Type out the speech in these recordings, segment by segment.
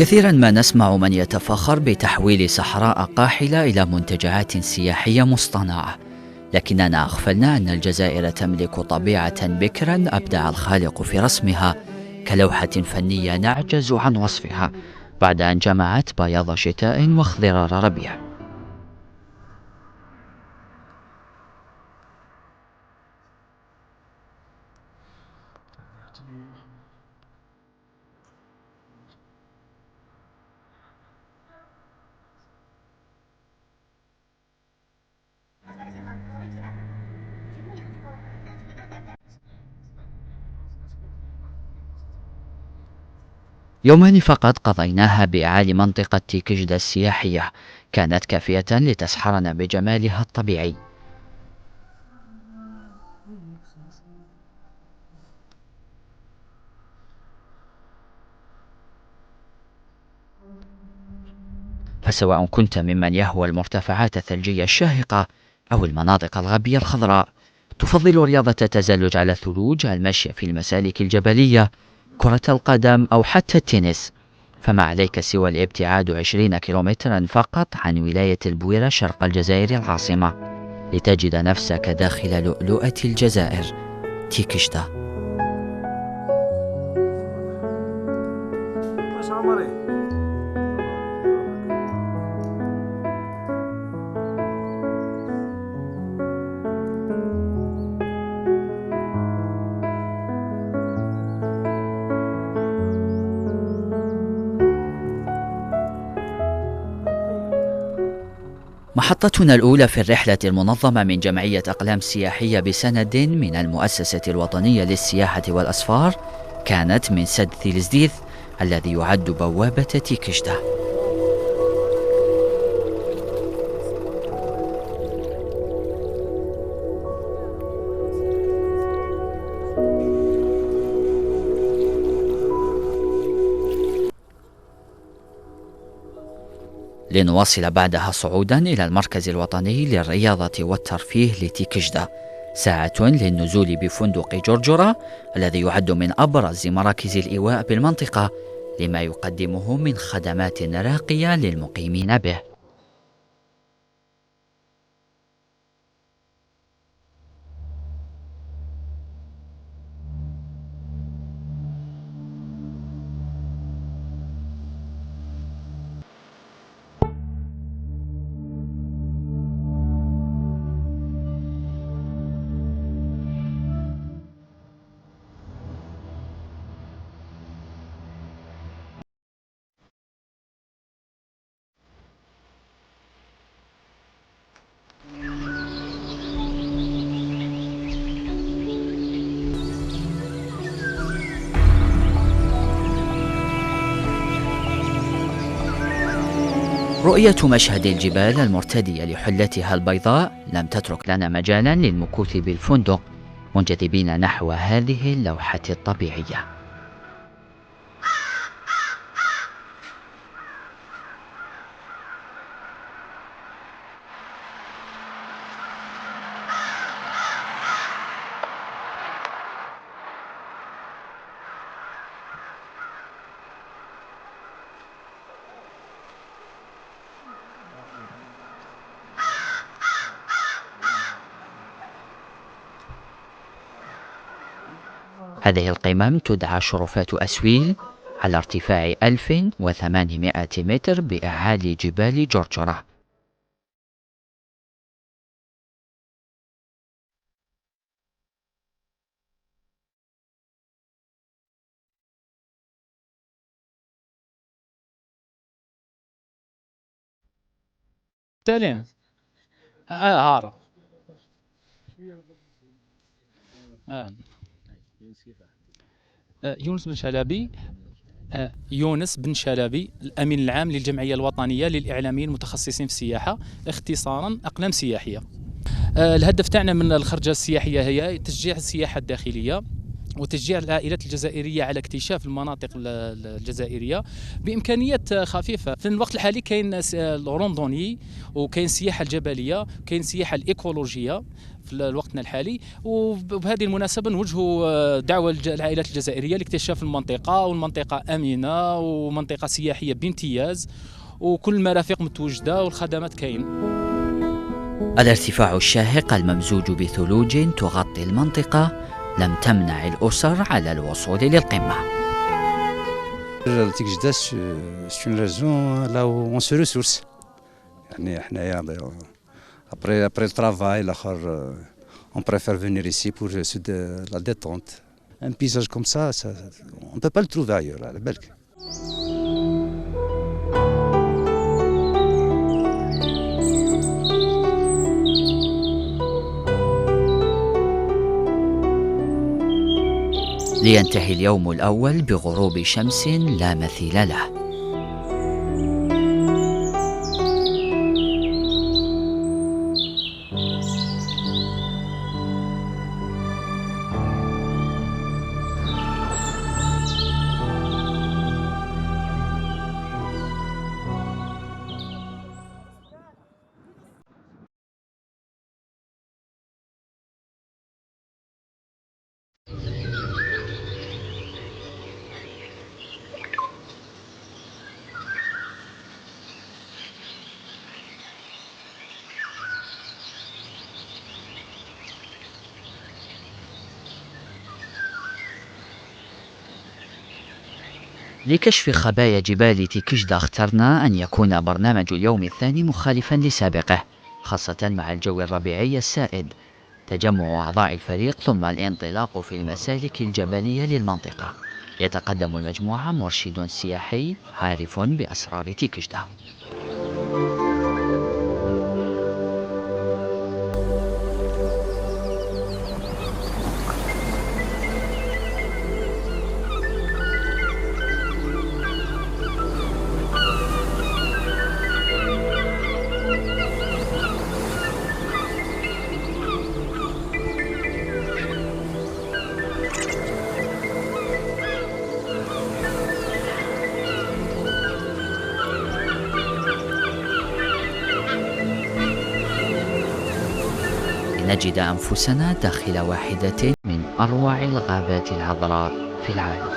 كثيرا ما نسمع من يتفاخر بتحويل صحراء قاحلة إلى منتجعات سياحية مصطنعة، لكننا أغفلنا أن الجزائر تملك طبيعة بكرا أبدع الخالق في رسمها كلوحة فنية نعجز عن وصفها، بعد أن جمعت بياض شتاء واخضرار ربيع. يومان فقط قضيناها بإعالة منطقة تيكجدا السياحية، كانت كافية لتسحرنا بجمالها الطبيعي. فسواء كنت ممن يهوى المرتفعات الثلجية الشاهقة أو المناطق الغابية الخضراء، تفضل رياضة التزلج على الثلوج، المشي في المسالك الجبلية، كرة القدم أو حتى التنس، فما عليك سوى الابتعاد 20 كيلومترا فقط عن ولاية البويرة شرق الجزائر العاصمة لتجد نفسك داخل لؤلؤة الجزائر تيكشتا. محطتنا الأولى في الرحلة المنظمة من جمعية أقلام سياحية بسند من المؤسسة الوطنية للسياحة والأسفار كانت من سد ثيلزديث الذي يعد بوابة تيكشدا. لنواصل بعدها صعودا إلى المركز الوطني للرياضة والترفيه لتيكجدا، ساعة للنزول بفندق جورجورا الذي يعد من أبرز مراكز الإيواء بالمنطقة لما يقدمه من خدمات راقية للمقيمين به. رؤية مشهد الجبال المرتدية لحلتها البيضاء لم تترك لنا مجالا للمكوث بالفندق، منجذبين نحو هذه اللوحة الطبيعية. هذه القمم تدعى شرفات أسويل على ارتفاع 1800 متر بأعالي جبال جورجورا. سلام. هارا. يونس بن شلبي. يونس بن شلبي، الأمين العام للجمعية الوطنية للإعلاميين المتخصصين في السياحة، اختصارا أقلام سياحية. الهدف تاعنا من الخرجة السياحية هي تشجيع السياحة الداخلية وتشجيع العائلات الجزائريه على اكتشاف المناطق الجزائريه بامكانيات خفيفه. في الوقت الحالي كاين الروندوني، وكاين السياحه الجبليه، كاين السياحه الايكولوجيه في وقتنا الحالي. وبهذه المناسبه نوجه دعوه للعائلات الجزائريه لاكتشاف المنطقه، والمنطقه امنه ومنطقه سياحيه بامتياز، وكل المرافق متواجده والخدمات كاين. الارتفاع الشاهق الممزوج بثلوج تغطي المنطقة لم تمنع الأسر على الوصول للقمة. التيك c'est une région là où on se ressource. يعني حنايا après le travail الاخر on préfère venir ici pour la détente. Un paysage comme ça on peut pas le trouver ailleurs على بالك. لينتهي اليوم الأول بغروب شمس لا مثيل له. لكشف خبايا جبال تيكجدا اخترنا أن يكون برنامج اليوم الثاني مخالفا لسابقه، خاصة مع الجو الربيعي السائد. تجمع أعضاء الفريق ثم الانطلاق في المسالك الجبلية للمنطقة. يتقدم المجموعة مرشد سياحي عارف بأسرار تيكجدا. نجد أنفسنا داخل واحدة من أروع الغابات العذراء في العالم.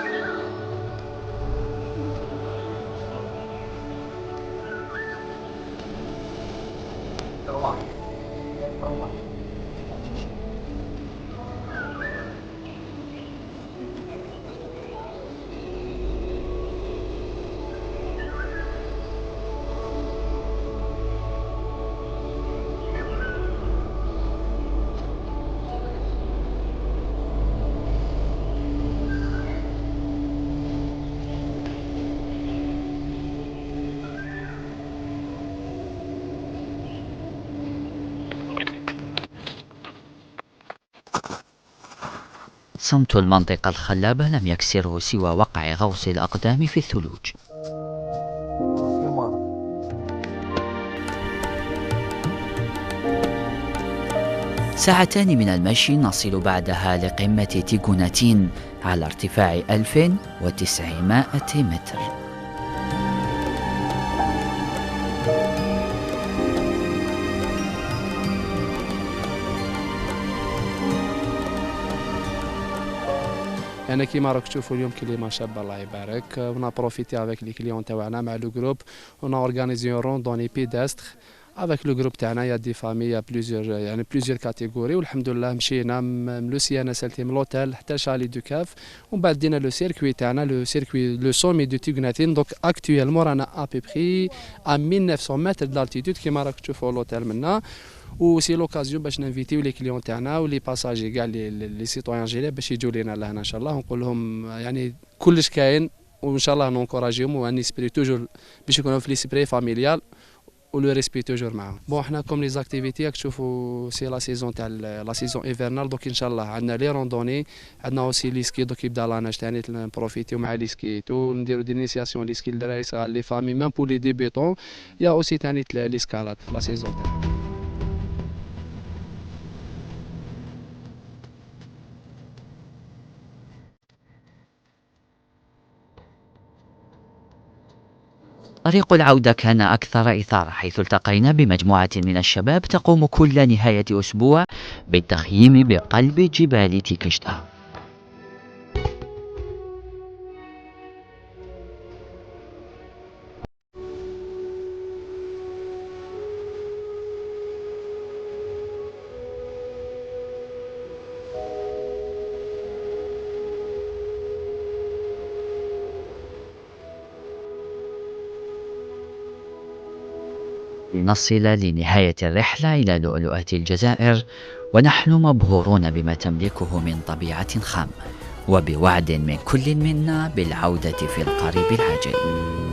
صمت المنطقة الخلابة لم يكسره سوى وقع غوص الأقدام في الثلوج. ساعتان من المشي نصل بعدها لقمة تيغوناتين على ارتفاع 1900 متر. انا كيما راك تشوفوا اليوم كليما شابه الله يبارك، ونا بروفيتي افيك لي كليون تاعنا مع لو جروب، ونا اورغانيزي روندوني بيدستر افيك لو جروب تاعنا. يا دي فامي يا بليزيور كاتيجوري، والحمد لله مشينا من لو سيانا سالتي من لوتيل حتى شالي دو كاف، ومن بعد دينا لو سيركوي تاعنا، لو سيركوي لو سومي دو تيغوناتين. دونك اكطويلمون رانا ابي بري ا 1900 متر دالتيتود كيما راك تشوفوا لوتيل منا. وسي لوكازيون باش نانفيتيو لي كليون تاعنا ولي باساجي كاع لي سيتويان جيلي باش يجوا لينا لهنا ان شاء الله، ونقول لهم يعني كلش كاين، وان شاء الله نونكوراجيهم واني سبري توجور باش يكونوا في لي سبري فاميليال ولو ريسبي توجور معاهم. بون حنا كوم لي زاكتيفيتي راك تشوفوا سي لا سيزون تاع لا سيزون ايفرنال، دونك ان شاء الله عندنا لي روندوني، عندنا اوسي لي سكي. دوك يبدا لاناج ثاني نبروفيتيو مع لي سكي تو نديرو دي انيسياسيون لي سكي للدراري صغار لي فامي ميم بور لي ديبيتون. يا اوسي ثاني لي سكالات في لا سيزون تاعنا. طريق العودة كان أكثر إثارة، حيث التقينا بمجموعة من الشباب تقوم كل نهاية أسبوع بالتخييم بقلب جبال تيكشتا. لنصل لنهاية الرحلة إلى لؤلؤة الجزائر ونحن مبهورون بما تملكه من طبيعة خام، وبوعد من كل منا بالعودة في القريب العاجل.